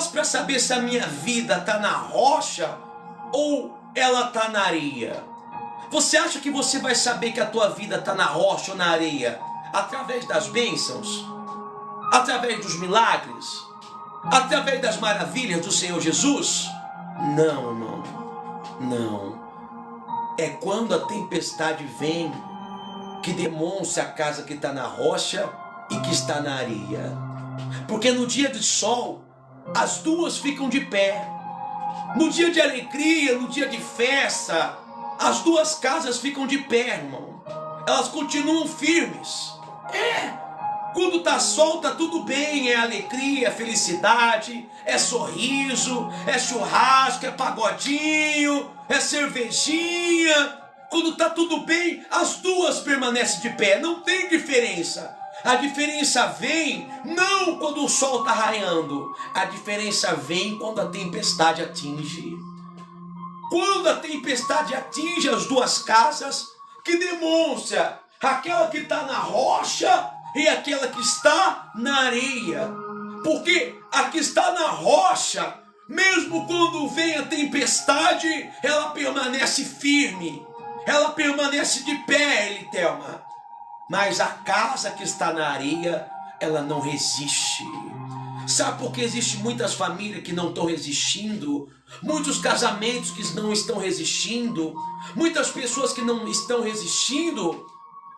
para saber se a minha vida está na rocha ou ela está na areia? Você acha que você vai saber que a tua vida está na rocha ou na areia? Através das bênçãos? Através dos milagres? Através das maravilhas do Senhor Jesus? Não, irmão. Não. É quando a tempestade vem que demonstra a casa que está na rocha e que está na areia. Porque no dia de sol, as duas ficam de pé. No dia de alegria, no dia de festa, as duas casas ficam de pé, irmão. Elas continuam firmes. Quando tá sol, tá tudo bem. É alegria, é felicidade, é sorriso, é churrasco, é pagodinho, é cervejinha. Quando tá tudo bem, as duas permanecem de pé. Não tem diferença. A diferença vem não quando o sol está raiando. A diferença vem quando a tempestade atinge. Quando a tempestade atinge as duas casas, que demonstra aquela que está na rocha e aquela que está na areia. Porque a que está na rocha, mesmo quando vem a tempestade, ela permanece firme. Ela permanece de pé, Elitelma. Mas a casa que está na areia, ela não resiste. Sabe por que existem muitas famílias que não estão resistindo? Muitos casamentos que não estão resistindo? Muitas pessoas que não estão resistindo?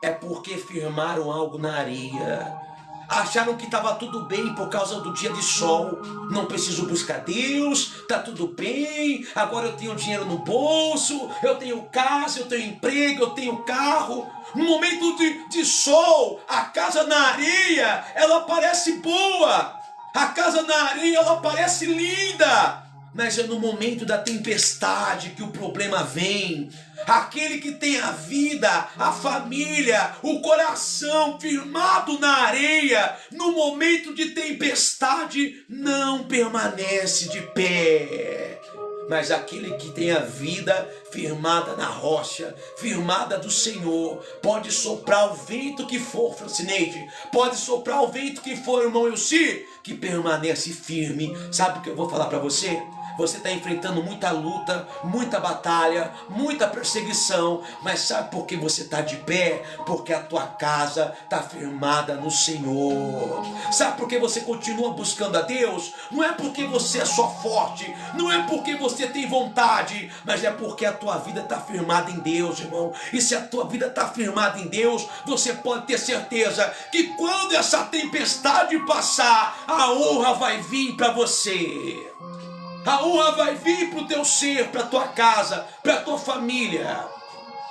É porque firmaram algo na areia. Acharam que estava tudo bem por causa do dia de sol. Não preciso buscar Deus, está tudo bem. Agora eu tenho dinheiro no bolso, eu tenho casa, eu tenho emprego, eu tenho carro. No momento de sol, a casa na areia, ela parece boa. A casa na areia, ela parece linda. Mas é no momento da tempestade que o problema vem. Aquele que tem a vida, a família, o coração firmado na areia, no momento de tempestade, não permanece de pé. Mas aquele que tem a vida firmada na rocha, firmada do Senhor, pode soprar o vento que for, Francineide, pode soprar o vento que for, irmão Elci, que permanece firme. Sabe o que eu vou falar para você? Você está enfrentando muita luta, muita batalha, muita perseguição, mas sabe por que você está de pé? Porque a tua casa está firmada no Senhor. Sabe por que você continua buscando a Deus? Não é porque você é só forte, não é porque você tem vontade, mas é porque a tua vida está firmada em Deus, irmão. E se a tua vida está firmada em Deus, você pode ter certeza que quando essa tempestade passar, a honra vai vir para você. A honra vai vir para o teu ser, para a tua casa, para a tua família.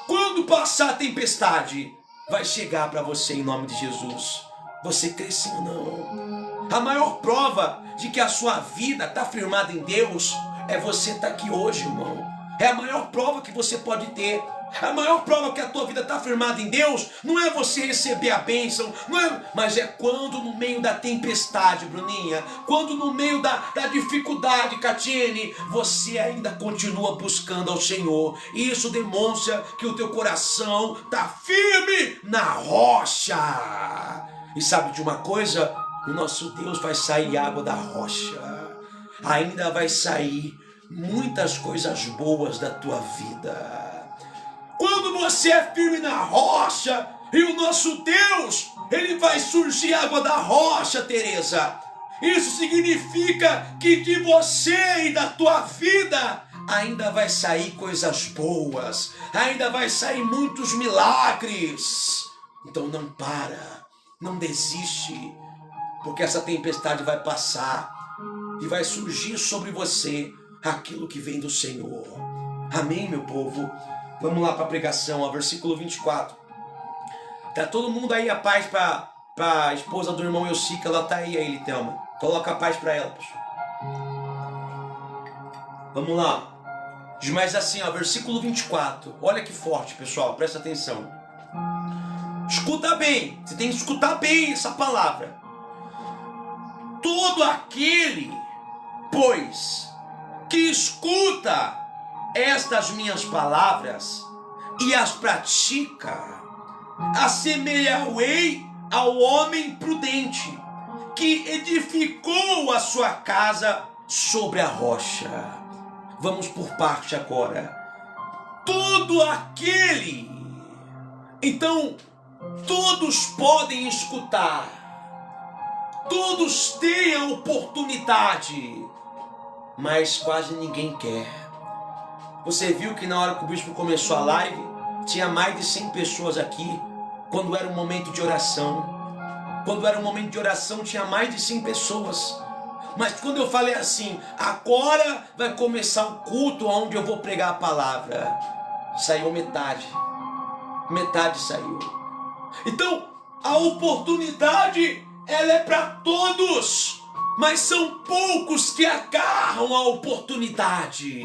Quando passar a tempestade, vai chegar para você em nome de Jesus. Você crê sim ou não? A maior prova de que a sua vida está firmada em Deus é você estar aqui hoje, irmão. É a maior prova que você pode ter. A maior prova que a tua vida está firmada em Deus não é você receber a bênção, mas é quando no meio da tempestade, Bruninha, quando no meio da dificuldade, Catiene, você ainda continua buscando ao Senhor. E isso demonstra que o teu coração está firme na rocha. E sabe de uma coisa? O nosso Deus vai sair água da rocha. Ainda vai sair muitas coisas boas da tua vida. Quando você é firme na rocha, e o nosso Deus, ele vai surgir água da rocha, Teresa. Isso significa que de você e da tua vida ainda vai sair coisas boas, ainda vai sair muitos milagres. Então não para, não desiste, porque essa tempestade vai passar e vai surgir sobre você aquilo que vem do Senhor. Amém, meu povo? Vamos lá para a pregação, ó, versículo 24. Tá todo mundo aí a paz para a esposa do irmão Elci, que ela tá aí, Elitelma. Coloca a paz para ela, pessoal. Vamos lá. Diz mais assim, ó, versículo 24. Olha que forte, pessoal, presta atenção. Escuta bem, você tem que escutar bem essa palavra. Todo aquele, pois, que escuta estas minhas palavras e as pratica, assemelhar-ei ao homem prudente que edificou a sua casa sobre a rocha. Vamos por parte agora. Todo aquele. Então, todos podem escutar. Todos têm a oportunidade. Mas quase ninguém quer. Você viu que na hora que o bispo começou a live, tinha mais de 100 pessoas aqui, quando era um momento de oração. Quando era um momento de oração, tinha mais de 100 pessoas. Mas quando eu falei assim, agora vai começar o culto onde eu vou pregar a palavra, saiu metade. Metade saiu. Então, a oportunidade, ela é para todos. Mas são poucos que agarram a oportunidade.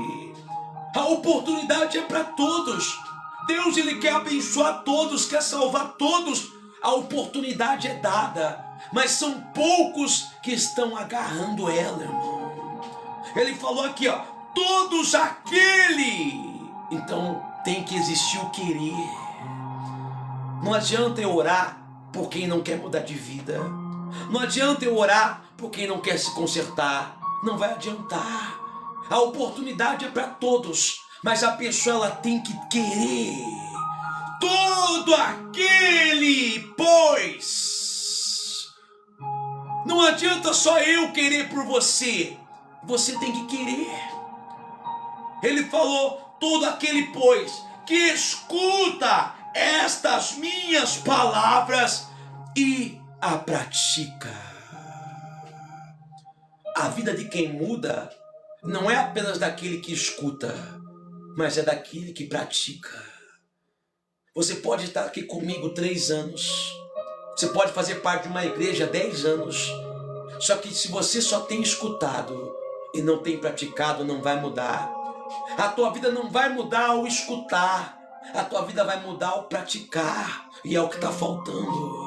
A oportunidade é para todos. Deus, ele quer abençoar todos, quer salvar todos. A oportunidade é dada, mas são poucos que estão agarrando ela, irmão. Ele falou aqui, ó, todos aquele. Então tem que existir o querer. Não adianta eu orar por quem não quer mudar de vida. Não adianta eu orar por quem não quer se consertar. Não vai adiantar. A oportunidade é para todos, mas a pessoa ela tem que querer. Todo aquele, pois. Não adianta só eu querer por você. Você tem que querer. Ele falou, todo aquele, pois, que escuta estas minhas palavras e a pratica. A vida de quem muda não é apenas daquele que escuta, mas é daquele que pratica. Você pode estar aqui comigo 3 anos. Você pode fazer parte de uma igreja 10 anos. Só que se você só tem escutado e não tem praticado, não vai mudar. A tua vida não vai mudar ao escutar. A tua vida vai mudar ao praticar. E é o que está faltando.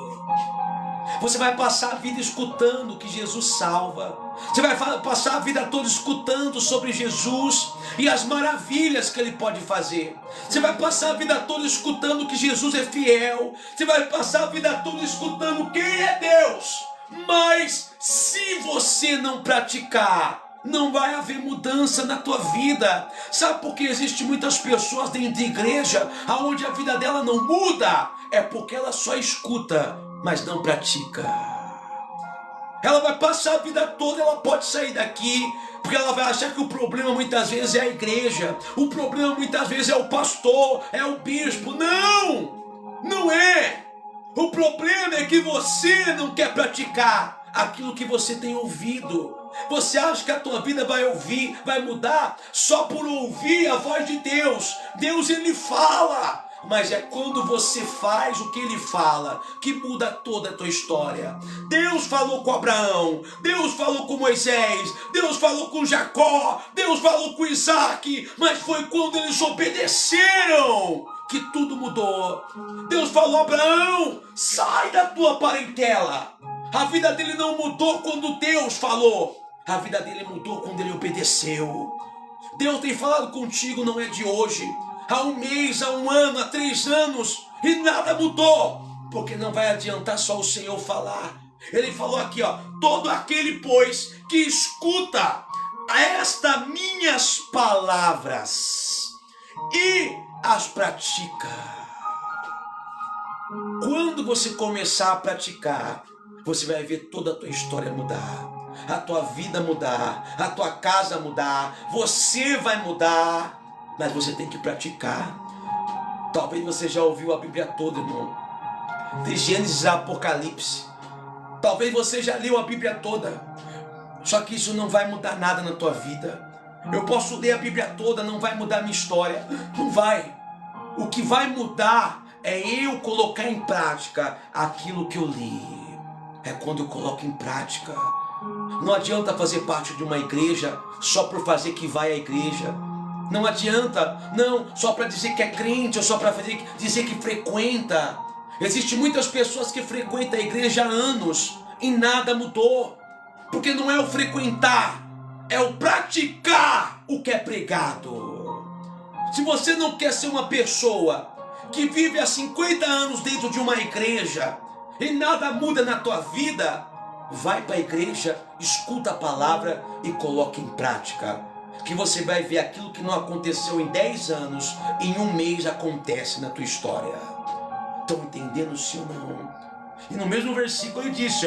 Você vai passar a vida escutando que Jesus salva. Você vai passar a vida toda escutando sobre Jesus e as maravilhas que Ele pode fazer. Você vai passar a vida toda escutando que Jesus é fiel. Você vai passar a vida toda escutando quem é Deus. Mas se você não praticar, não vai haver mudança na tua vida. Sabe por que existem muitas pessoas dentro de igreja onde a vida dela não muda? É porque ela só escuta, mas não pratica. Ela vai passar a vida toda, ela pode sair daqui, porque ela vai achar que o problema muitas vezes é a igreja, o problema muitas vezes é o pastor, é o bispo. Não! Não é! O problema é que você não quer praticar aquilo que você tem ouvido. Você acha que a tua vida vai mudar só por ouvir a voz de Deus. Deus, ele fala. Mas é quando você faz o que ele fala que muda toda a tua história. Deus falou com Abraão, Deus falou com Moisés, Deus falou com Jacó, Deus falou com Isaac, mas foi quando eles obedeceram que tudo mudou. Deus falou a Abraão, sai da tua parentela. A vida dele não mudou quando Deus falou. A vida dele mudou quando ele obedeceu. Deus tem falado contigo, não é de hoje. Há 1 mês, há 1 ano, há 3 anos, e nada mudou, porque não vai adiantar só o Senhor falar. Ele falou aqui, ó, todo aquele, pois, que escuta estas minhas palavras e as pratica. Quando você começar a praticar, você vai ver toda a tua história mudar, a tua vida mudar, a tua casa mudar, você vai mudar. Mas você tem que praticar. Talvez você já ouviu a Bíblia toda, irmão. De Gênesis a Apocalipse. Talvez você já leu a Bíblia toda. Só que isso não vai mudar nada na tua vida. Eu posso ler a Bíblia toda, não vai mudar a minha história. Não vai. O que vai mudar é eu colocar em prática aquilo que eu li. É quando eu coloco em prática. Não adianta fazer parte de uma igreja só por fazer que vai à igreja. Não adianta, não, só para dizer que é crente, ou só para dizer que frequenta. Existem muitas pessoas que frequentam a igreja há anos e nada mudou. Porque não é o frequentar, é o praticar o que é pregado. Se você não quer ser uma pessoa que vive há 50 anos dentro de uma igreja e nada muda na tua vida, vai para a igreja, escuta a palavra e coloca em prática. Que você vai ver aquilo que não aconteceu em 10 anos, em um mês acontece na tua história. Estão entendendo, sim ou não? E no mesmo versículo ele disse,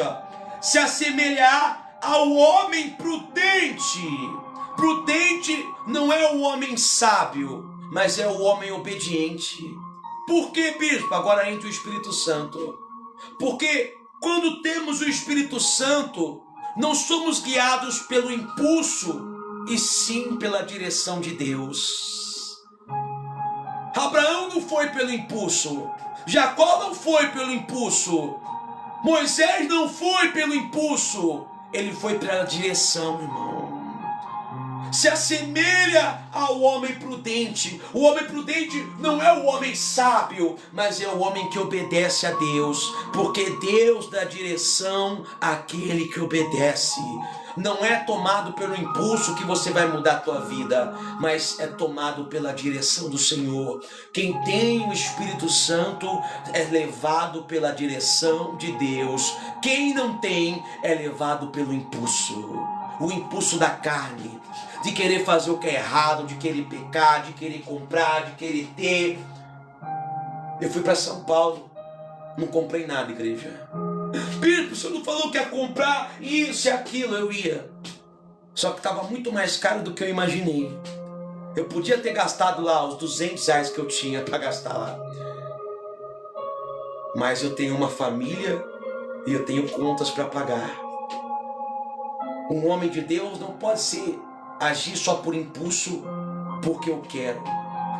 se assemelhar ao homem prudente. Prudente não é o homem sábio, mas é o homem obediente. Por que, bispo? Agora entra o Espírito Santo. Porque quando temos o Espírito Santo, não somos guiados pelo impulso, e sim pela direção de Deus. Abraão não foi pelo impulso, Jacó não foi pelo impulso, Moisés não foi pelo impulso, ele foi pela direção, irmão. Se assemelha ao homem prudente. O homem prudente não é o homem sábio, mas é o homem que obedece a Deus, porque Deus dá direção àquele que obedece. Não é tomado pelo impulso que você vai mudar a tua vida, mas é tomado pela direção do Senhor. Quem tem o Espírito Santo é levado pela direção de Deus. Quem não tem é levado pelo impulso. O impulso da carne, de querer fazer o que é errado, de querer pecar, de querer comprar, de querer ter. Eu fui para São Paulo, não comprei nada, igreja. Bispo, você não falou que ia comprar isso e aquilo? Eu ia. Só que estava muito mais caro do que eu imaginei. Eu podia ter gastado lá os R$200 que eu tinha para gastar lá. Mas eu tenho uma família e eu tenho contas para pagar. Um homem de Deus não pode agir só por impulso, porque eu quero.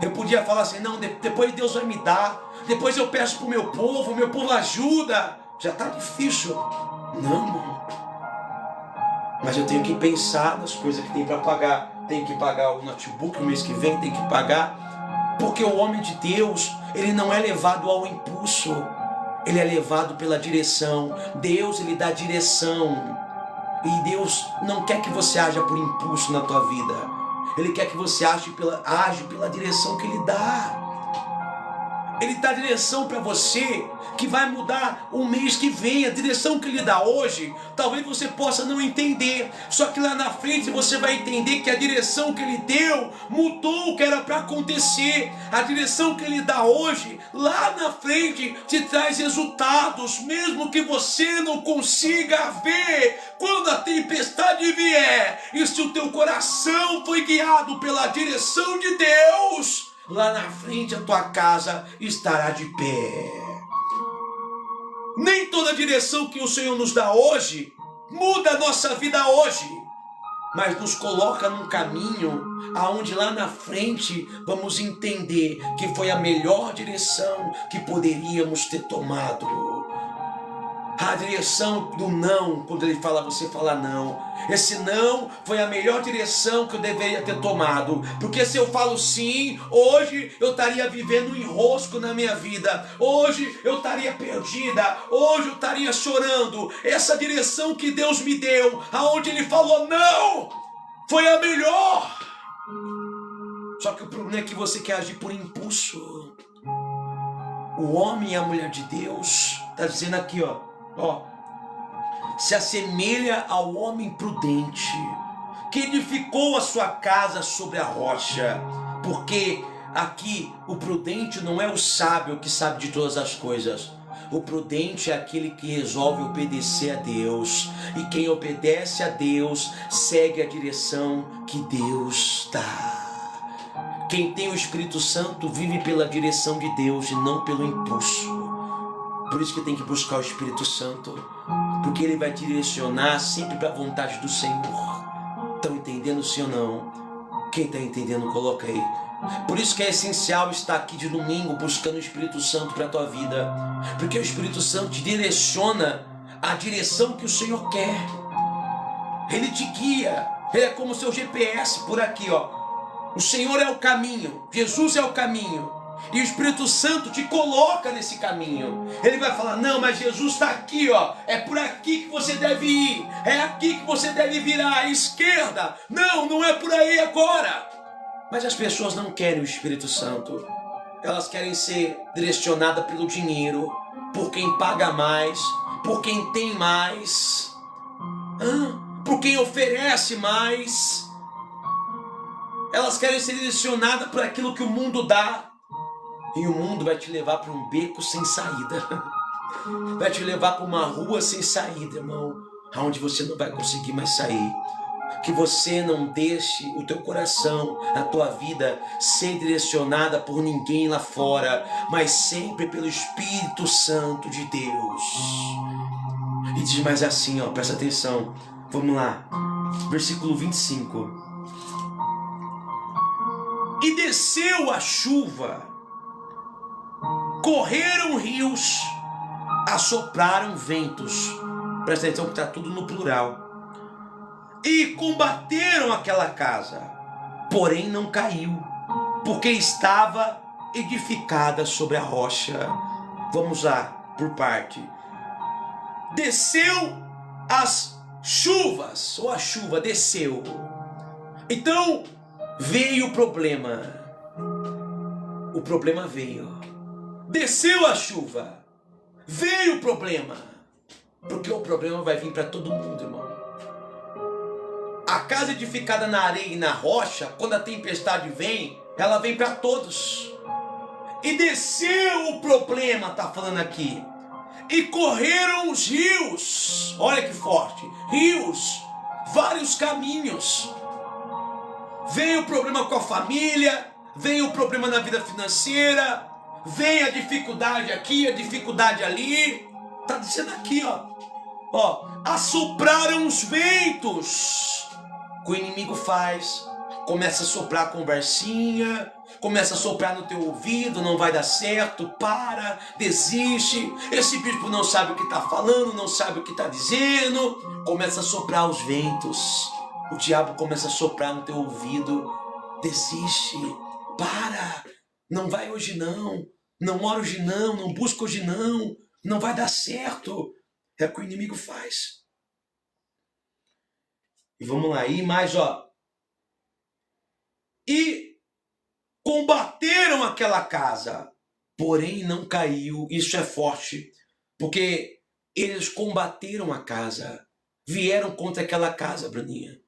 Eu podia falar assim, não, depois Deus vai me dar, depois eu peço pro meu povo ajuda. Já está difícil. Não, irmão. Mas eu tenho que pensar nas coisas que tem para pagar. Tenho que pagar o notebook no mês que vem, tenho que pagar. Porque o homem de Deus, ele não é levado ao impulso. Ele é levado pela direção. Deus, ele dá direção. E Deus não quer que você haja por impulso na tua vida. Ele quer que você age pela direção que ele dá. Ele dá direção para você que vai mudar o mês que vem. A direção que ele dá hoje, talvez você possa não entender. Só que lá na frente você vai entender que a direção que ele deu mudou o que era para acontecer. A direção que ele dá hoje, lá na frente, te traz resultados, mesmo que você não consiga ver. Quando a tempestade vier, e se o teu coração foi guiado pela direção de Deus, lá na frente a tua casa estará de pé. Nem toda direção que o Senhor nos dá hoje muda a nossa vida hoje, mas nos coloca num caminho aonde lá na frente vamos entender que foi a melhor direção que poderíamos ter tomado. A direção do não, quando ele fala, você fala não. Esse não foi a melhor direção que eu deveria ter tomado. Porque se eu falo sim, hoje eu estaria vivendo um enrosco na minha vida. Hoje eu estaria perdida. Hoje eu estaria chorando. Essa direção que Deus me deu, aonde ele falou não, foi a melhor. Só que o problema é que você quer agir por impulso. O homem e a mulher de Deus, está dizendo aqui, se assemelha ao homem prudente, que edificou a sua casa sobre a rocha. Porque aqui o prudente não é o sábio que sabe de todas as coisas. O prudente é aquele que resolve obedecer a Deus. E quem obedece a Deus segue a direção que Deus dá. Quem tem o Espírito Santo vive pela direção de Deus e não pelo impulso. Por isso que tem que buscar o Espírito Santo, porque ele vai te direcionar sempre para a vontade do Senhor. Estão entendendo, sim ou não? Quem está entendendo, coloca aí. Por isso que é essencial estar aqui de domingo buscando o Espírito Santo para a tua vida, porque o Espírito Santo te direciona a direção que o Senhor quer. Ele te guia, ele é como o seu GPS por aqui, O Senhor é o caminho, Jesus é o caminho. E o Espírito Santo te coloca nesse caminho. Ele vai falar, não, mas Jesus está aqui, é por aqui que você deve ir, é aqui que você deve virar à esquerda. Não é por aí agora. Mas as pessoas não querem o Espírito Santo. Elas querem ser direcionadas pelo dinheiro, por quem paga mais, por quem tem mais. por quem oferece mais. Elas querem ser direcionadas por aquilo que o mundo dá. E o mundo vai te levar para um beco sem saída. Vai te levar para uma rua sem saída, irmão. Onde você não vai conseguir mais sair. Que você não deixe o teu coração, a tua vida ser direcionada por ninguém lá fora, mas sempre pelo Espírito Santo de Deus. E diz mais assim, ó, presta atenção. Vamos lá. Versículo 25. E desceu a chuva, correram rios, assopraram ventos. Presta atenção que está tudo no plural. E combateram aquela casa, porém não caiu, porque estava edificada sobre a rocha. Vamos lá, por parte. Desceu as chuvas, ou a chuva desceu. Então veio o problema. O problema veio. Desceu a chuva. Veio o problema. Porque o problema vai vir para todo mundo, irmão. A casa edificada na areia e na rocha, quando a tempestade vem, ela vem para todos. E desceu o problema, está falando aqui. E correram os rios. Olha que forte. Rios. Vários caminhos. Vem o problema com a família. Vem o problema na vida financeira. Vem a dificuldade aqui, a dificuldade ali. Está dizendo aqui, ó. Assopraram os ventos. O inimigo faz, começa a soprar a conversinha, começa a soprar no teu ouvido, não vai dar certo, para, desiste, esse bispo não sabe o que está falando, não sabe o que está dizendo, começa a soprar os ventos, o diabo começa a soprar no teu ouvido, desiste, para, não vai hoje não ora hoje não busca hoje não vai dar certo, é o que o inimigo faz. E vamos lá, e mais, E combateram aquela casa, porém não caiu. Isso é forte, porque eles combateram a casa. Vieram contra aquela casa, Bruninha.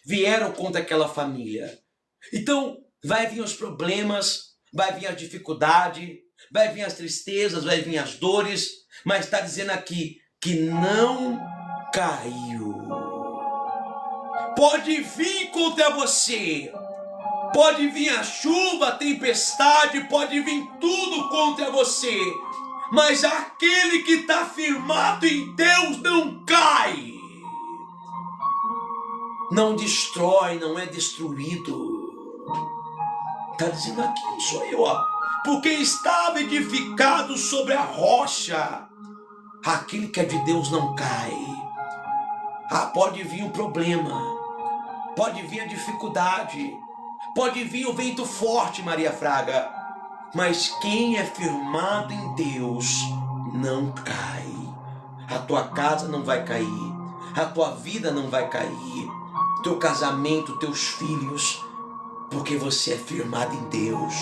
Vieram contra aquela família. Então, vai vir os problemas, vai vir a dificuldade, vai vir as tristezas, vai vir as dores, mas está dizendo aqui que não caiu. Pode vir contra você, pode vir a chuva, a tempestade, pode vir tudo contra você, mas aquele que está firmado em Deus não cai, não destrói, não é destruído. Está dizendo aqui, não sou eu, porque estava edificado sobre a rocha. Aquele que é de Deus não cai. Pode vir um problema. Pode vir a dificuldade, pode vir o vento forte, Maria Fraga, mas quem é firmado em Deus não cai. A tua casa não vai cair, a tua vida não vai cair, teu casamento, teus filhos, porque você é firmado em Deus.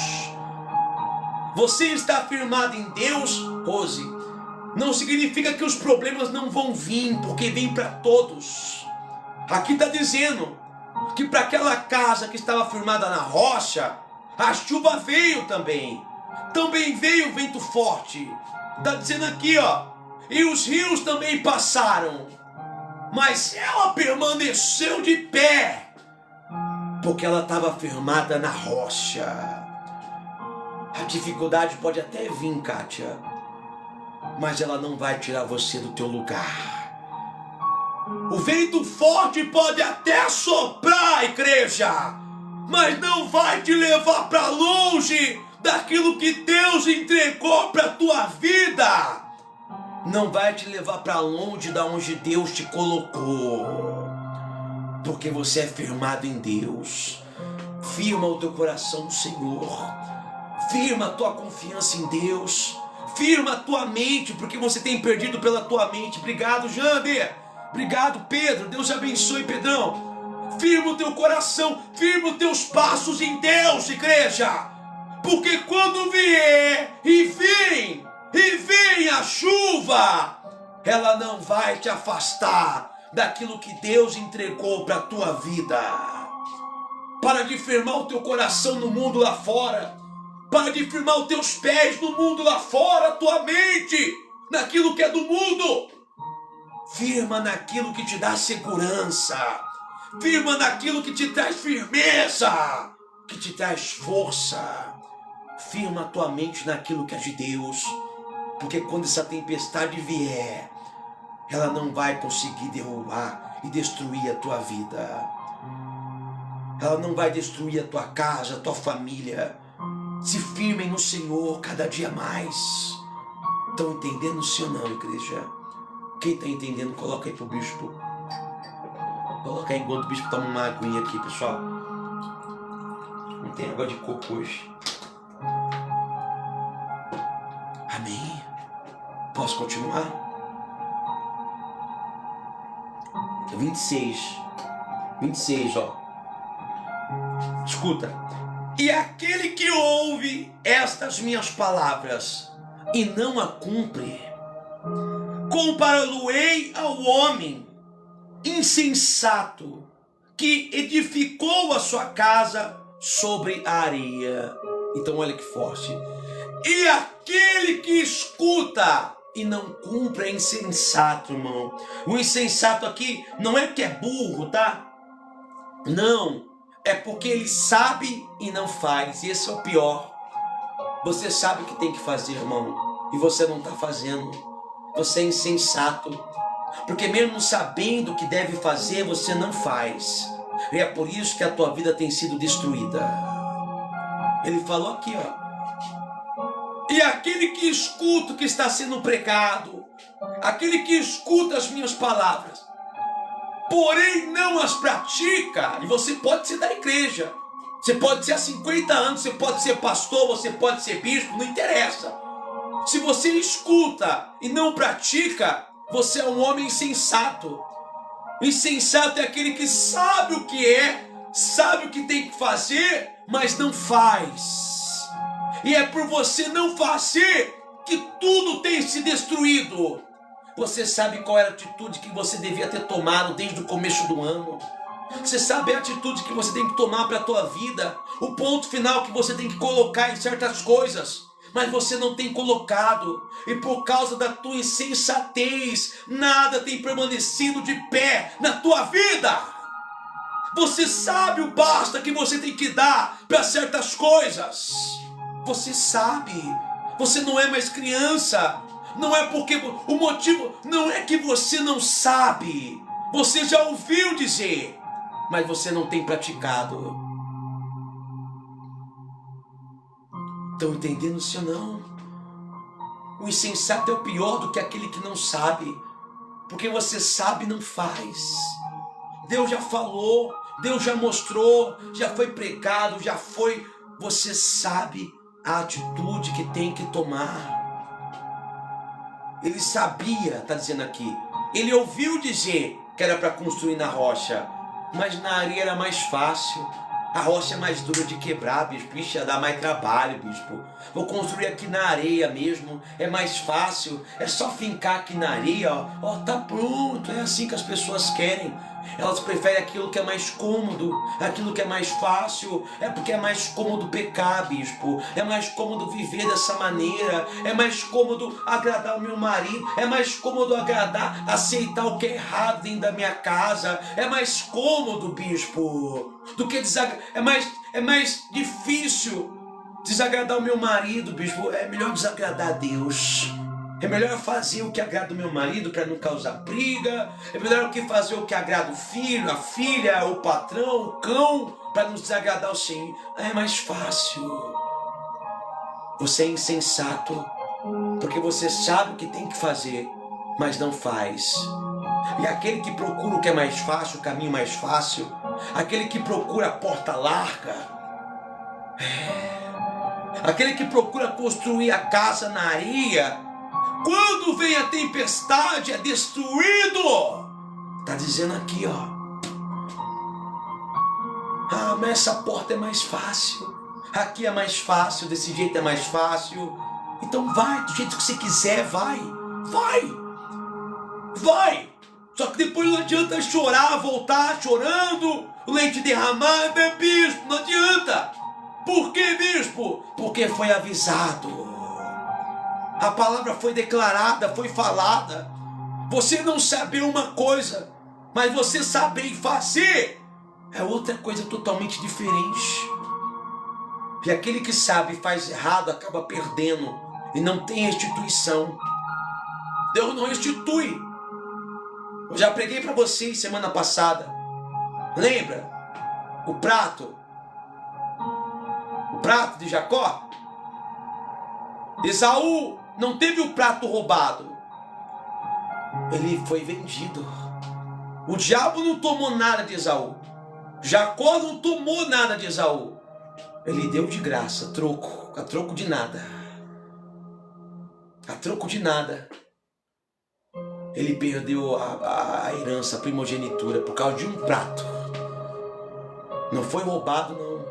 Você está firmado em Deus, Rose, não significa que os problemas não vão vir, porque vem para todos. Aqui está dizendo que para aquela casa que estava firmada na rocha, a chuva veio também. Também veio o vento forte. Está dizendo aqui, e os rios também passaram. Mas ela permaneceu de pé, porque ela estava firmada na rocha. A dificuldade pode até vir, Kátia, mas ela não vai tirar você do teu lugar. O vento forte pode até soprar, igreja, mas não vai te levar para longe daquilo que Deus entregou para a tua vida. Não vai te levar para longe da onde Deus te colocou, porque você é firmado em Deus. Firma o teu coração no Senhor, firma a tua confiança em Deus, firma a tua mente, porque você tem perdido pela tua mente. Obrigado, Jander. Obrigado, Pedro. Deus abençoe, Pedrão. Firma o teu coração, firma os teus passos em Deus, igreja. Porque quando vier e vem a chuva, ela não vai te afastar daquilo que Deus entregou para a tua vida. Para de firmar o teu coração no mundo lá fora. Para de firmar os teus pés no mundo lá fora, tua mente naquilo que é do mundo. Firma naquilo que te dá segurança. Firma naquilo que te traz firmeza, que te traz força. Firma a tua mente naquilo que é de Deus. Porque quando essa tempestade vier, ela não vai conseguir derrubar e destruir a tua vida. Ela não vai destruir a tua casa, a tua família. Se firmem no Senhor cada dia mais. Estão entendendo, sim ou não, igreja? Quem está entendendo, coloca aí pro bispo. Coloca aí enquanto o bispo toma uma aguinha aqui, pessoal. Não tem água de coco hoje. Amém? Posso continuar? 26, ó. Escuta. E aquele que ouve estas minhas palavras e não a cumpre, compará-lo-ei ao homem insensato que edificou a sua casa sobre a areia. Então olha que forte. E aquele que escuta e não cumpre é insensato, irmão. O insensato aqui não é porque é burro, tá? Não. É porque ele sabe e não faz. E esse é o pior. Você sabe o que tem que fazer, irmão, e você não está fazendo. Você é insensato. Porque mesmo sabendo o que deve fazer, você não faz. E é por isso que a tua vida tem sido destruída. Ele falou aqui, ó. E aquele que escuta o que está sendo pregado, aquele que escuta as minhas palavras, porém não as pratica. E você pode ser da igreja, você pode ser há 50 anos, você pode ser pastor, você pode ser bispo, não interessa. Se você escuta e não pratica, você é um homem insensato. Insensato é aquele que sabe o que é, sabe o que tem que fazer, mas não faz. E é por você não fazer que tudo tem se destruído. Você sabe qual era a atitude que você devia ter tomado desde o começo do ano. Você sabe a atitude que você tem que tomar para a tua vida. O ponto final que você tem que colocar em certas coisas. Mas você não tem colocado. E por causa da tua insensatez, nada tem permanecido de pé na tua vida. Você sabe o basta que você tem que dar para certas coisas. Você sabe. Você não é mais criança. Não é porque o motivo não é que você não sabe. Você já ouviu dizer, mas você não tem praticado. Estão entendendo, sim ou não? O insensato é o pior do que aquele que não sabe. Porque você sabe e não faz. Deus já falou, Deus já mostrou, já foi pregado, já foi. Você sabe a atitude que tem que tomar. Ele sabia, está dizendo aqui. Ele ouviu dizer que era para construir na rocha, mas na areia era mais fácil. A rocha é mais dura de quebrar, bispo. Ixi, ia dar mais trabalho, bispo. Vou construir aqui na areia mesmo. É mais fácil. É só fincar aqui na areia, ó. Ó, tá pronto. É assim que as pessoas querem. Elas preferem aquilo que é mais cômodo, aquilo que é mais fácil. É porque é mais cômodo pecar, bispo. É mais cômodo viver dessa maneira. É mais cômodo agradar o meu marido. É mais cômodo aceitar o que é errado dentro da minha casa. É mais cômodo, bispo, do que é mais difícil desagradar o meu marido, bispo. É melhor desagradar a Deus. É melhor fazer o que agrada o meu marido para não causar briga. É melhor fazer o que agrada o filho, a filha, o patrão, o cão, para não desagradar o Senhor. É mais fácil. Você é insensato, porque você sabe o que tem que fazer, mas não faz. E aquele que procura o que é mais fácil, o caminho mais fácil, aquele que procura a porta larga, aquele que procura construir a casa na areia, quando vem a tempestade é destruído. Está dizendo aqui, ó. Ah, mas essa porta é mais fácil. Aqui é mais fácil, desse jeito é mais fácil. Então vai, do jeito que você quiser, vai. Vai. Vai. Só que depois não adianta chorar, voltar chorando, o leite derramado, bispo, não adianta. Por que, bispo? Porque foi avisado. A palavra foi declarada, foi falada. Você não saber uma coisa, mas você saber fazer é outra coisa totalmente diferente. E aquele que sabe e faz errado acaba perdendo e não tem restituição. Deus não restitui. Eu já preguei para vocês semana passada. Lembra? O prato de Jacó. Esaú não teve o prato roubado. Ele foi vendido. O diabo não tomou nada de Esaú. Jacó não tomou nada de Esaú. Ele deu de graça, troco, a troco de nada. A troco de nada. Ele perdeu a herança, a primogenitura, por causa de um prato. Não foi roubado, não.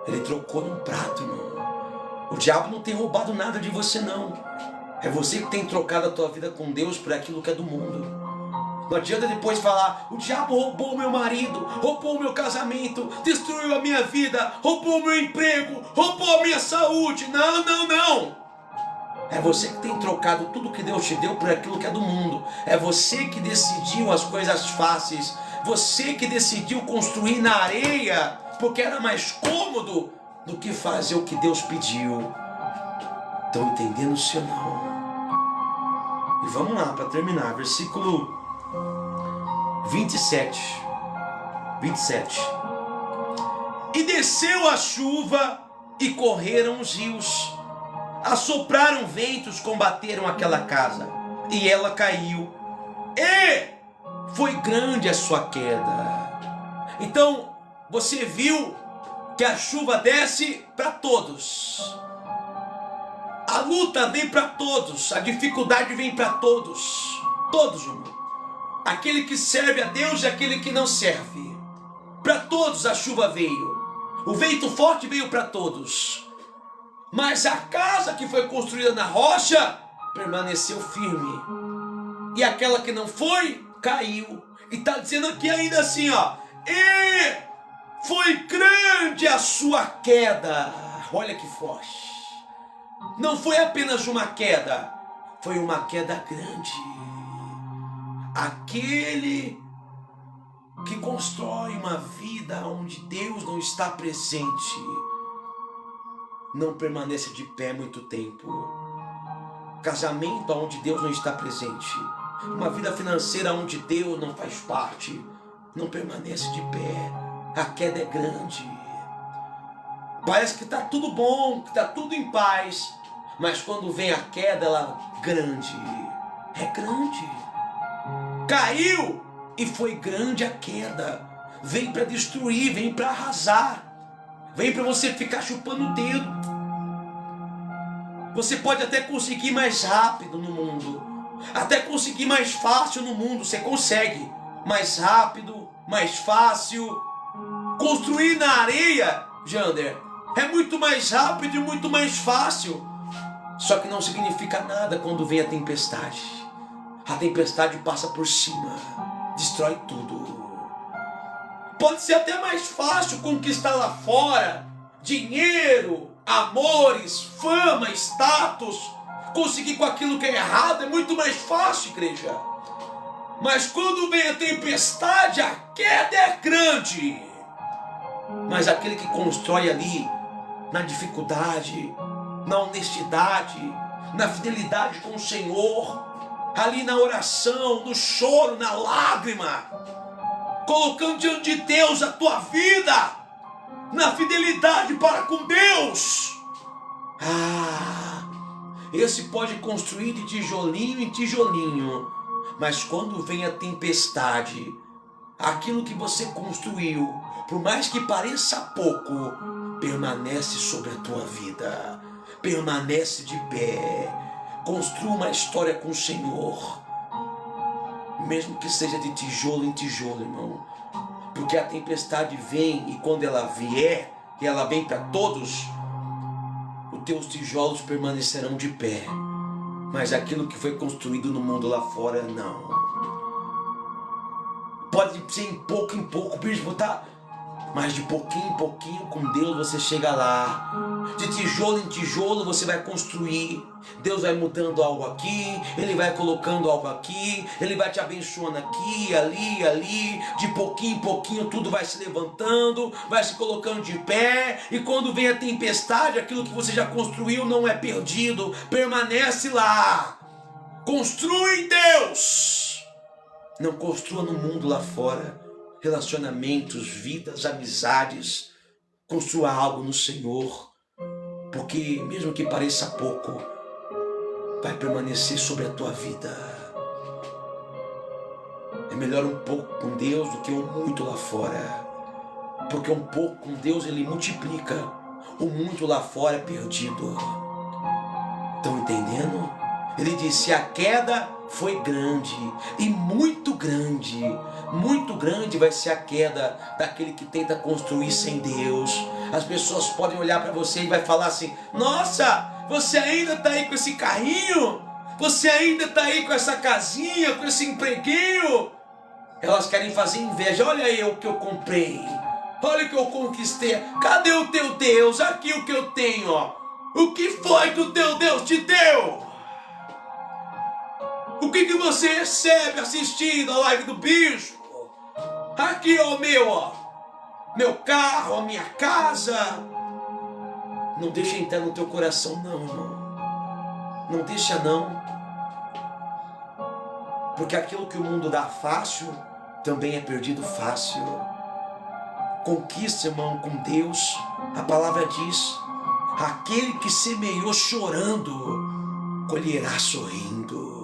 Ele trocou num prato, irmão. O diabo não tem roubado nada de você, não. É você que tem trocado a tua vida com Deus por aquilo que é do mundo. Não adianta depois falar, o diabo roubou o meu marido, roubou o meu casamento, destruiu a minha vida, roubou o meu emprego, roubou a minha saúde. Não, não, não. É você que tem trocado tudo que Deus te deu por aquilo que é do mundo. É você que decidiu as coisas fáceis. Você que decidiu construir na areia, porque era mais cômodo do que fazer o que Deus pediu. Estão entendendo, sim ou não? E vamos lá, para terminar, versículo 27. E desceu a chuva e correram os rios. Assopraram ventos, combateram aquela casa, e ela caiu, e foi grande a sua queda. Então, você viu que a chuva desce para todos. A luta vem para todos, a dificuldade vem para todos. Todos, irmão. Aquele que serve a Deus e aquele que não serve. Para todos a chuva veio. O vento forte veio para todos. Mas a casa que foi construída na rocha permaneceu firme. E aquela que não foi, caiu. E está dizendo aqui ainda assim, ó. E foi grande a sua queda. Olha que forte. Não foi apenas uma queda. Foi uma queda grande. Aquele que constrói uma vida onde Deus não está presente não permanece de pé muito tempo. Casamento onde Deus não está presente, uma vida financeira onde Deus não faz parte, não permanece de pé. A queda é grande. Parece que está tudo bom, que está tudo em paz, mas quando vem a queda, ela é grande. É grande. Caiu e foi grande a queda. Vem para destruir, vem para arrasar. Vem para você ficar chupando o dedo. Você pode até conseguir mais rápido no mundo. Até conseguir mais fácil no mundo. Você consegue. Mais rápido, mais fácil. Construir na areia, Jander, é muito mais rápido e muito mais fácil. Só que não significa nada quando vem a tempestade. A tempestade passa por cima. Destrói tudo. Pode ser até mais fácil conquistar lá fora dinheiro, amores, fama, status. Conseguir com aquilo que é errado é muito mais fácil, igreja. Mas quando vem a tempestade, a queda é grande. Mas aquele que constrói ali, na dificuldade, na honestidade, na fidelidade com o Senhor, ali na oração, no choro, na lágrima, colocando diante de Deus a tua vida, na fidelidade para com Deus. Esse pode construir de tijolinho em tijolinho, mas quando vem a tempestade, aquilo que você construiu, por mais que pareça pouco, permanece sobre a tua vida, permanece de pé. Construa uma história com o Senhor, mesmo que seja de tijolo em tijolo, irmão, porque a tempestade vem, e quando ela vier, e ela vem para todos, os teus tijolos permanecerão de pé, mas aquilo que foi construído no mundo lá fora, não. Pode ser em pouco, bispo, tá? Mas de pouquinho em pouquinho, com Deus você chega lá. De tijolo em tijolo você vai construir. Deus vai mudando algo aqui, Ele vai colocando algo aqui, Ele vai te abençoando aqui, ali. De pouquinho em pouquinho tudo vai se levantando, vai se colocando de pé. E quando vem a tempestade, aquilo que você já construiu não é perdido, permanece lá. Construa em Deus. Não construa no mundo lá fora. Relacionamentos, vidas, amizades. Construa algo no Senhor, porque mesmo que pareça pouco, vai permanecer sobre a tua vida. É melhor um pouco com Deus do que um muito lá fora, porque um pouco com Deus Ele multiplica, o muito lá fora é perdido. Estão entendendo? Ele disse: a queda foi grande, e muito grande vai ser a queda daquele que tenta construir sem Deus. As pessoas podem olhar para você e vai falar assim: nossa, você ainda está aí com esse carrinho? Você ainda está aí com essa casinha, com esse empreguinho? Elas querem fazer inveja. Olha aí o que eu comprei, olha o que eu conquistei. Cadê o teu Deus? Aqui o que eu tenho, ó. O que foi que o teu Deus te deu? O que você recebe assistindo a live do bispo? Aqui, ó, meu carro, a minha casa. Não deixa entrar no teu coração, não, irmão. Não deixa, não. Porque aquilo que o mundo dá fácil, também é perdido fácil. Conquista, irmão, com Deus. A palavra diz: aquele que semeou chorando, colherá sorrindo.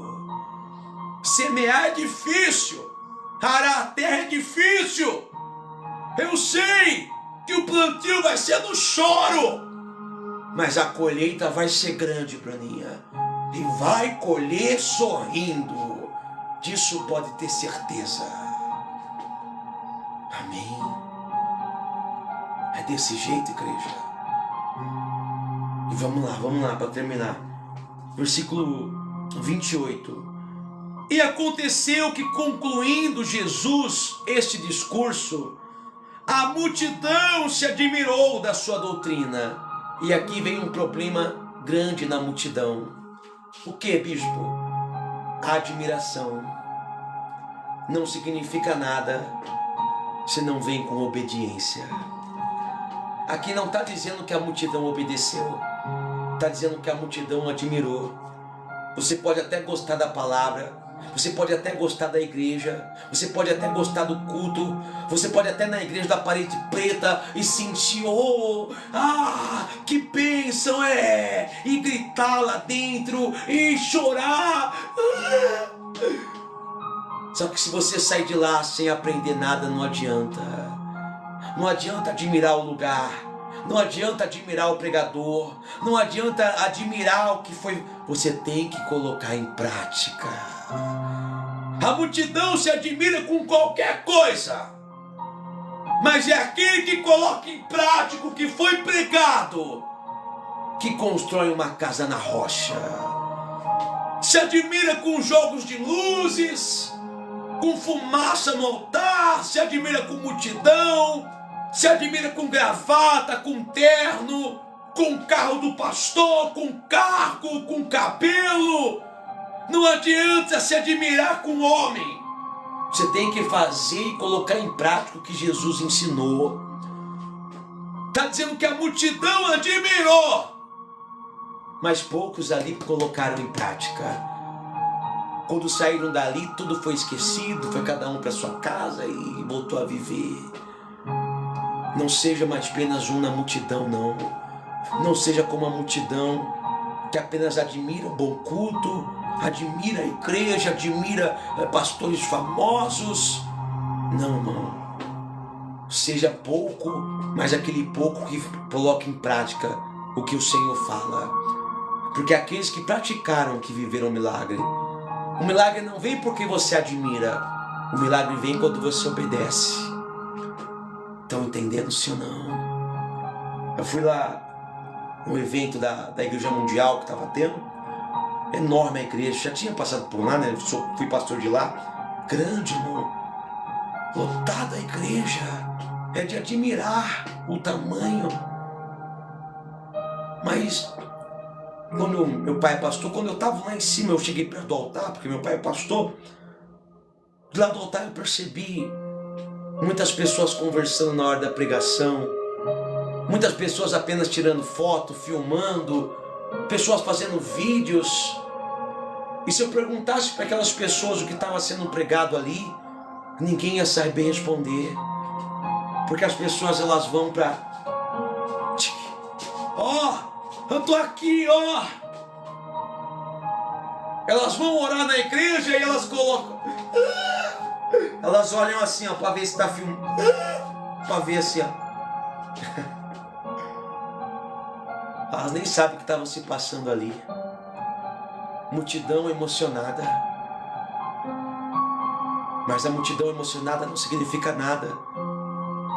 Semear é difícil, arar a terra é difícil. Eu sei que o plantio vai ser no choro, mas a colheita vai ser grande, Braninha, e vai colher sorrindo. Disso pode ter certeza. Amém? É desse jeito, igreja. E vamos lá, para terminar. Versículo 28. E aconteceu que, concluindo Jesus este discurso, a multidão se admirou da sua doutrina. E aqui vem um problema grande na multidão. O que, bispo? A admiração. Não significa nada se não vem com obediência. Aqui não está dizendo que a multidão obedeceu, está dizendo que a multidão admirou. Você pode até gostar da palavra, você pode até gostar da igreja, você pode até gostar do culto, você pode até na igreja da parede preta e sentir, que bênção é, e gritar lá dentro e chorar. Só que se você sair de lá sem aprender nada, não adianta. Não adianta admirar o lugar, não adianta admirar o pregador, não adianta admirar o que foi. Você tem que colocar em prática. A multidão se admira com qualquer coisa, mas é aquele que coloca em prática o que foi pregado que constrói uma casa na rocha. Se admira com jogos de luzes, com fumaça no altar, se admira com multidão, se admira com gravata, com terno, com carro do pastor, com cargo, com cabelo. Não adianta se admirar com o homem. Você tem que fazer e colocar em prática o que Jesus ensinou. Está dizendo que a multidão admirou, mas poucos ali colocaram em prática. Quando saíram dali, tudo foi esquecido, foi cada um para sua casa e voltou a viver. Não seja mais apenas um na multidão, não. Não seja como a multidão que apenas admira o bom culto, admira a igreja, admira pastores famosos. Não, irmão. Seja pouco, mas aquele pouco que coloque em prática o que o Senhor fala. Porque aqueles que praticaram, que viveram o milagre não vem porque você admira. O milagre vem quando você obedece. Estão entendendo, sim ou não? Eu fui lá no evento da Igreja Mundial que estava tendo. Enorme a igreja. Já tinha passado por lá, né? Fui pastor de lá. Grande, irmão. lotada a igreja. É de admirar o tamanho. Mas quando meu pai é pastor, quando eu estava lá em cima, eu cheguei perto do altar, porque meu pai é pastor. De lá do altar eu percebi muitas pessoas conversando na hora da pregação, muitas pessoas apenas tirando foto, filmando, pessoas fazendo vídeos. E se eu perguntasse para aquelas pessoas o que estava sendo pregado ali, ninguém ia saber responder. Porque as pessoas, elas vão para... Ó, eu tô aqui, ó. Elas vão orar na igreja e elas colocam... Elas olham assim, ó, para ver se tá filmando. Para ver assim, ó. Elas nem sabem o que estava se passando ali. Multidão emocionada. Mas a multidão emocionada não significa nada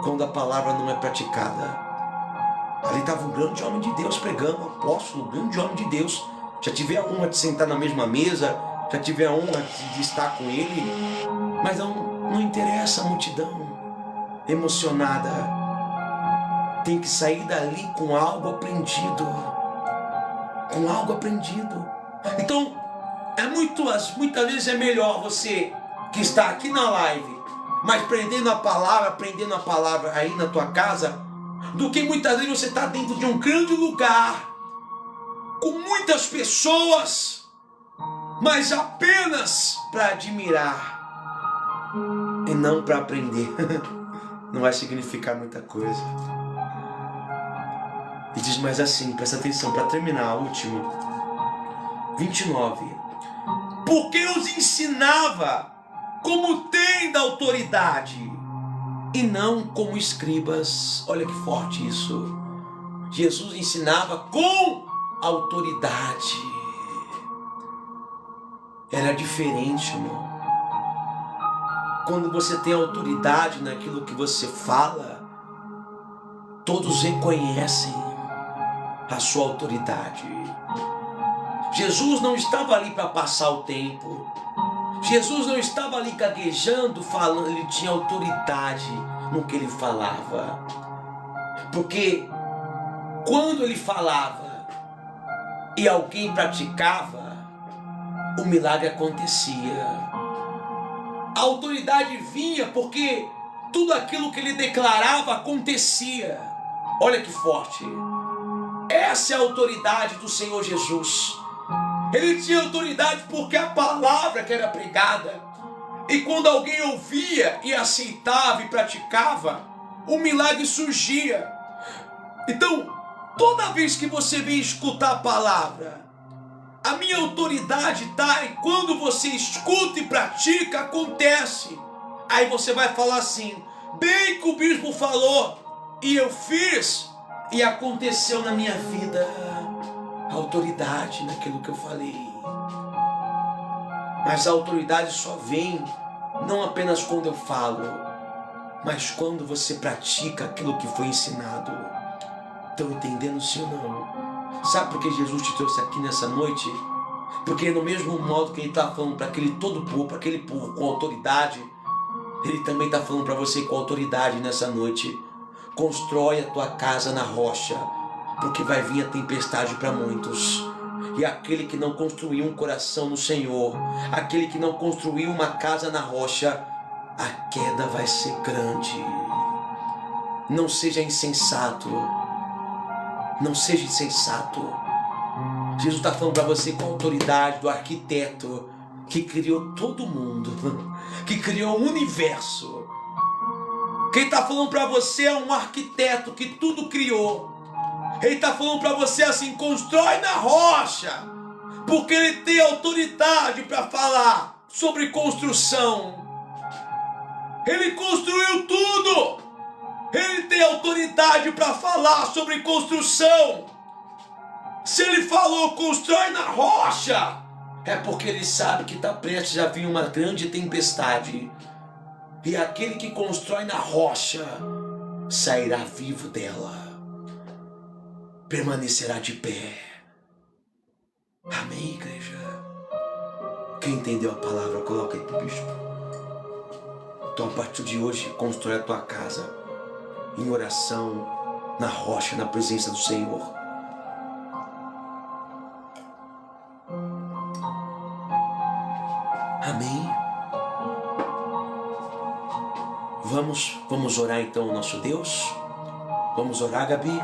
quando a palavra não é praticada. Ali estava um grande homem de Deus pregando, um apóstolo, um grande homem de Deus. Já tive a honra de sentar na mesma mesa, já tive a honra de estar com ele, mas não interessa a multidão emocionada. Tem que sair dali com algo aprendido. Com algo aprendido. Então, muitas vezes é melhor você que está aqui na live, mas aprendendo a palavra aí na tua casa, do que muitas vezes você está dentro de um grande lugar, com muitas pessoas, mas apenas para admirar e não para aprender. Não vai significar muita coisa. E diz mais assim, presta atenção, para terminar, a última. 29. Porque os ensinava como tem da autoridade, e não como escribas. Olha que forte isso. Jesus ensinava com autoridade. Era diferente, irmão. Quando você tem autoridade naquilo que você fala, todos reconhecem a sua autoridade. Jesus não estava ali para passar o tempo. Jesus não estava ali gaguejando, falando. Ele tinha autoridade no que ele falava. Porque quando ele falava e alguém praticava, o milagre acontecia. A autoridade vinha porque tudo aquilo que ele declarava acontecia. Olha que forte. Essa é a autoridade do Senhor Jesus. Ele tinha autoridade porque a palavra que era pregada, e quando alguém ouvia e aceitava e praticava, o milagre surgia. Então, toda vez que você vem escutar a palavra, a minha autoridade está em quando você escuta e pratica, acontece. Aí você vai falar assim, bem que o bispo falou, e eu fiz, e aconteceu na minha vida. Autoridade naquilo que eu falei. Mas a autoridade só vem não apenas quando eu falo, mas quando você pratica aquilo que foi ensinado. Estão entendendo, sim ou não? Sabe por que Jesus te trouxe aqui nessa noite? Porque no mesmo modo que ele está falando para aquele povo com autoridade, ele também está falando para você com autoridade nessa noite. Constrói a tua casa na rocha, porque vai vir a tempestade para muitos. E aquele que não construiu um coração no Senhor, aquele que não construiu uma casa na rocha, a queda vai ser grande. Não seja insensato. Não seja insensato. Jesus está falando para você com a autoridade do arquiteto que criou todo mundo, que criou o universo. Quem está falando para você é um arquiteto que tudo criou. Ele está falando para você assim, constrói na rocha, porque ele tem autoridade para falar sobre construção. Ele construiu tudo. Ele tem autoridade para falar sobre construção. Se ele falou constrói na rocha, é porque ele sabe que está prestes a vir uma grande tempestade. E aquele que constrói na rocha sairá vivo dela. Permanecerá de pé. Amém, igreja? Quem entendeu a palavra, coloca aí pro bispo. Então, a partir de hoje, constrói a tua casa em oração, na rocha, na presença do Senhor. Amém? Vamos orar então ao nosso Deus? Vamos orar, Gabi?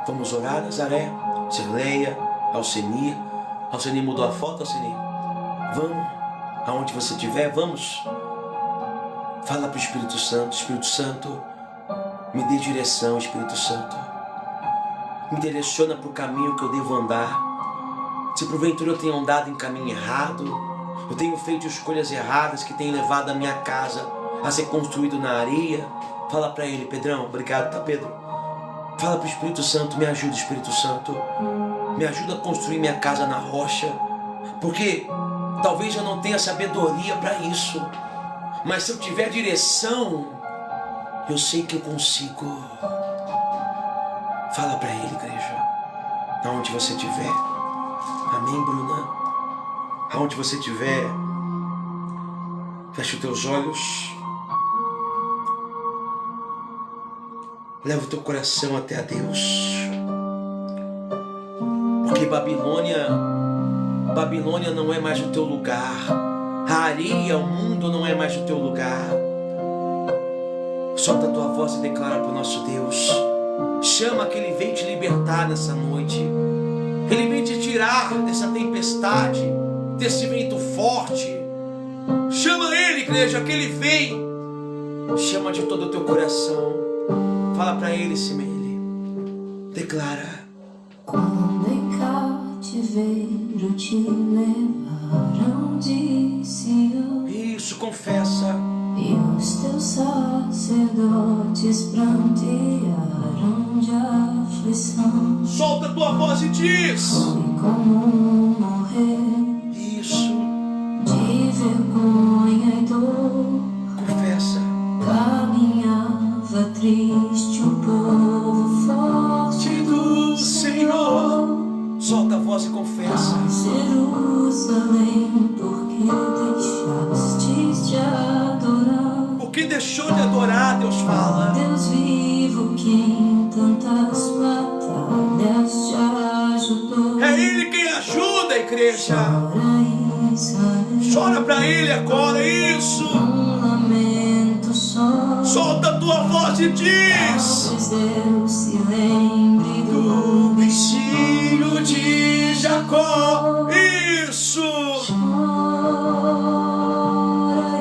Vamos orar, Nazaré, Cirleia, Alceni mudou a foto, Alceni? Vamos, aonde você estiver, vamos. Fala para o Espírito Santo, me dê direção, Espírito Santo. Me direciona para o caminho que eu devo andar. Se porventura eu tenho andado em caminho errado, eu tenho feito escolhas erradas que têm levado a minha casa a ser construído na areia, fala para ele, Pedrão, obrigado, tá, Pedro? Fala para o Espírito Santo, me ajuda, Espírito Santo, me ajuda a construir minha casa na rocha, porque talvez eu não tenha sabedoria para isso, mas se eu tiver direção, eu sei que eu consigo. Fala para ele, igreja, aonde você estiver. Amém, Bruna? Aonde você estiver, fecha os teus olhos, leva o teu coração até a Deus, porque Babilônia não é mais o teu lugar, a areia, o mundo não é mais o teu lugar. Solta a tua voz e declara para o nosso Deus, chama que Ele vem te libertar nessa noite, Ele vem te tirar dessa tempestade, desse vento forte. Chama Ele, igreja, que Ele vem. Chama de todo o teu coração. Fala para Ele, Simele. Declara. Quando em cativeiro te levaram de Sião, Isso, confessa. e os teus sacerdotes prantearam de aflição. Solta a tua voz e diz. Foi comum morrer Isso, de vergonha e dor. confessa. Caminhava triste o povo forte do Senhor. Solta a voz e confessa. Jerusalém, porque deixastes de adorar O que deixou de adorar, Deus fala. Deus vivo, que em tantas batalhas te ajudou. É Ele quem ajuda, igreja. Chora, Israel, Chora para Ele agora, isso. um lamento só. Solta a tua voz e diz. Talvez Deus se lembre do Bichinho de Jacó. Isso. Chora,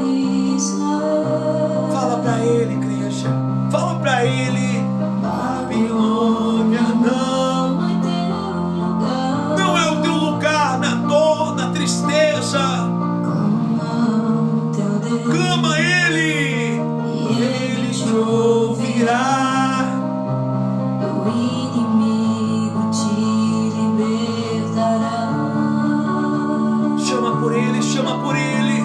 Israel, Fala pra Ele, igreja. Fala pra Ele. Babilônia não. vai ter lugar. Não é o teu lugar na dor, na tristeza. Clama o teu Deus, Clama a Ele. Ele te ouvirá. o inimigo te libertará. Chama por Ele, chama por Ele.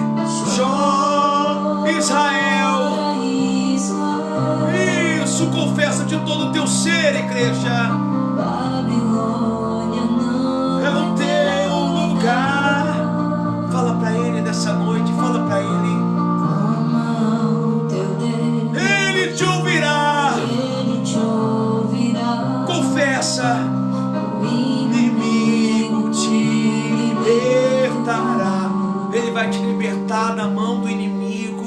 Jó, Israel. Chora, Israel, Isso, confessa de todo o teu ser, igreja. Babilônia não É o teu lugar. Fala pra Ele nessa noite, fala pra Ele. clama o teu Deus, Ele te ouvirá. Ele te ouvirá. Confessa. O Inimigo te libertará. Ele vai te libertar da mão do inimigo.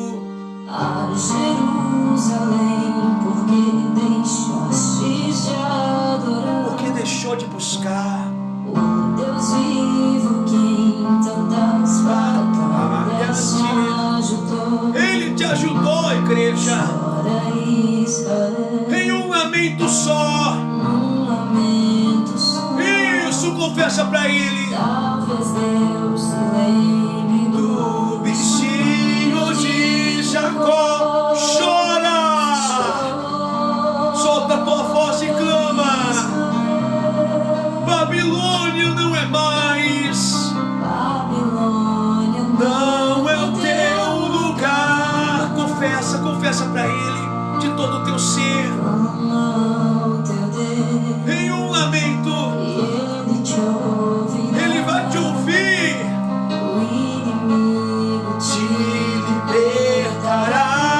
a Jerusalém, porque deixastes de adorar Porque deixou de buscar. o Deus vivo, que em tantas batalhas te ajudou. Ele te ajudou, igreja. Chora, Israel, Em um lamento só. num lamento só. Isso, confessa pra Ele. Talvez Deus se lembre Do bichinho de Jacó. Chora. Solta a tua voz e clama. Babilônia não é mais. Babilônia Não é o teu lugar. Confessa, confessa pra Ele de todo o teu ser. clama o teu Deus, Em um lamento, e Ele te ouvirá. Ele vai te ouvir. O inimigo Te te libertará.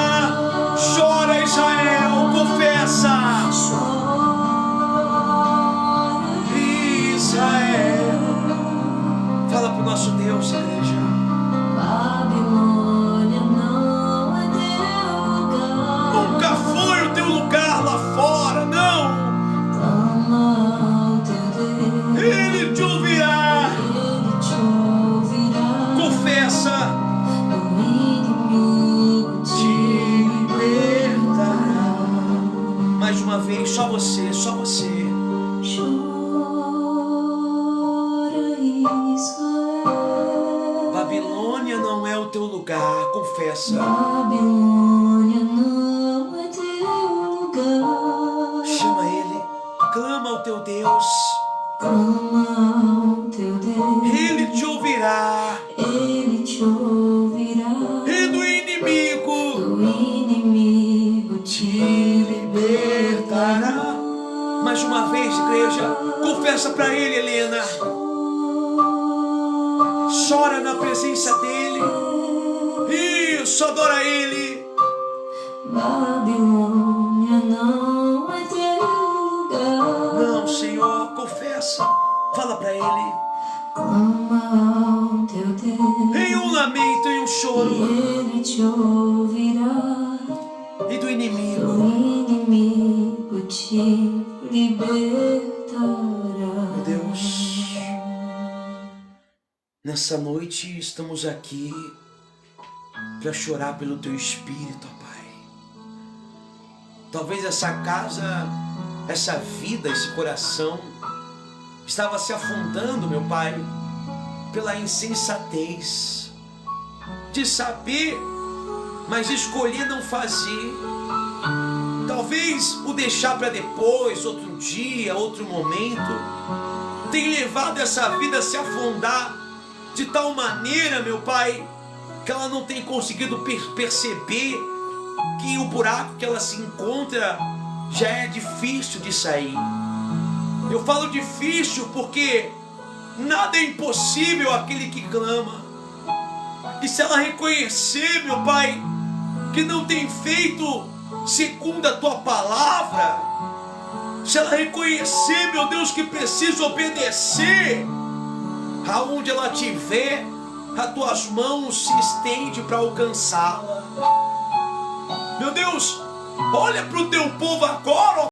você, só você. Chora, Israel. Babilônia não é o teu lugar, confessa. Babilônia não é teu lugar. Chama ele, clama ao teu Deus. Clama ao teu Deus. Ele te ouvirá. Ele te ouvirá. E do inimigo O inimigo te libertará. Mais uma vez, igreja, confessa para ele, Helena. Chora na presença dele. Isso, adora ele. Babilônia não é teu lugar. Não, Senhor, confessa. Fala para ele. Clama ao teu Deus. Em um lamento, em um choro. Ele te ouvirá. E do O inimigo. inimigo te libertará. Meu Deus, nessa noite estamos aqui para chorar pelo teu Espírito, ó Pai. Talvez essa casa, essa vida, esse coração estava se afundando, meu Pai, pela insensatez de saber, mas escolher não fazer. Talvez o deixar para depois, outro dia, outro momento, tem levado essa vida a se afundar de tal maneira, meu Pai, que ela não tem conseguido perceber que o buraco que ela se encontra já é difícil de sair. Eu falo difícil porque nada é impossível àquele que clama. E se ela reconhecer, meu Pai, que não tem feito segundo a tua palavra, se ela reconhecer, meu Deus, que precisa obedecer, aonde ela te vê, as tuas mãos se estende para alcançá-la. Meu Deus, olha para o teu povo agora, ó